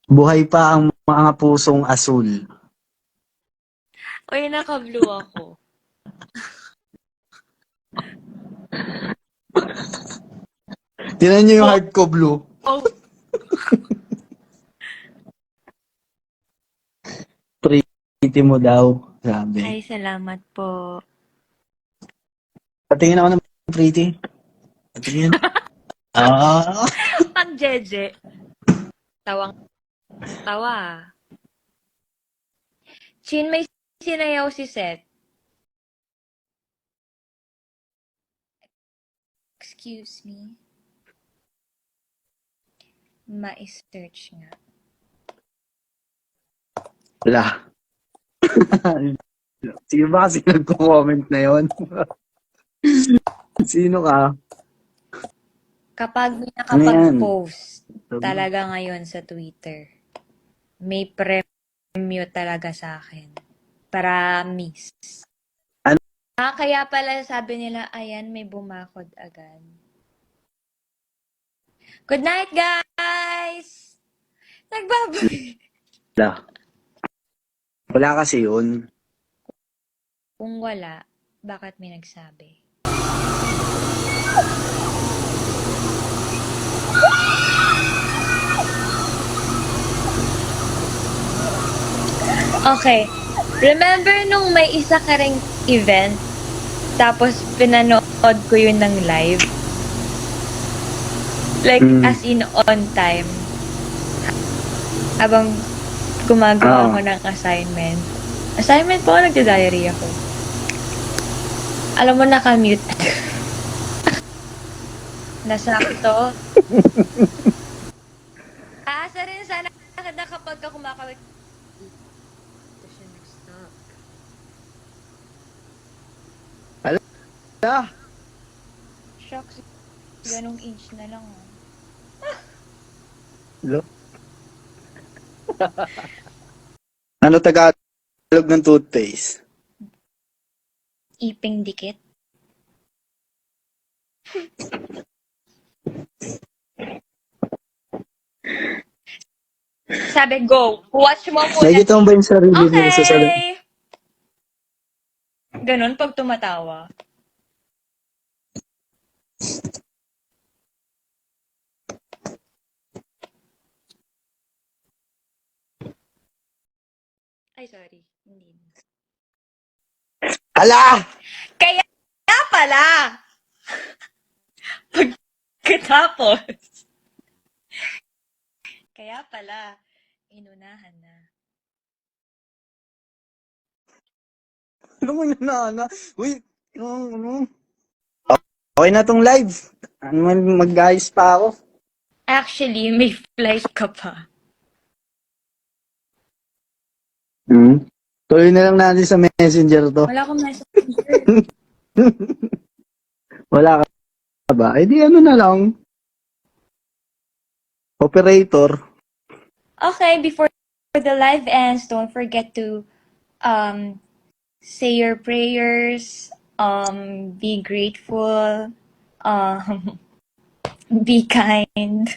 Buhay pa ang mga pusong asul. Uy, naka-blue ako. Tinan niyo yung heart ko, blue. Oh, Pretty mo daw. Sabi. ay, salamat po. Patingin ako ng pretty. Patingin. Ah. Ang jeje. Tawang tawa. Chin, may sinayaw si Seth. Excuse me. Ma-search nga. Wala. Sino ba kasi nagko-comment na yon? Sino ka? Kapag may Ano yan? nakapag-post talaga ngayon sa Twitter, may premyo talaga sa akin. Promise. Ano? Kaya pala sabi nila, ayan, may bumakod agad. Good night, guys! Nagbabay. Wala. Wala kasi yun. Kung wala, bakit may nagsabi? Okay. Remember nung may isa ka ring event, tapos pinanood ko yun ng live? Like, as in on time. Habang gumagawa ako ng assignment. Assignment po, nagda-diary ako. Alam mo, naka-mute. Nasakto. Aasa rin sana na kapag ka kumakawit. Ito siya nag-stop. Wala. Shucks, ganong inch na lang. Oh. Hello? Ano Tagalog ng toothpaste? Iping dikit. Sabi, go. Watch mo muna. Nakikita mo ba yung sarili mo sa sarili? Okay. Ganon pag tumatawa. Ay, sorry. Hindi. Ala! Kaya pala! Pagkatapos. Kaya pala, inunahan na. Ano mo na? Uy, ano? Okay na tong live. Ano man, mag-ayos pa ako. Actually, may flight ka pa. Tuloy na lang natin sa messenger to. Wala akong messenger. Wala ka ba? Eh di ano na lang. Operator. Okay, before the live ends, don't forget to say your prayers, be grateful, be kind.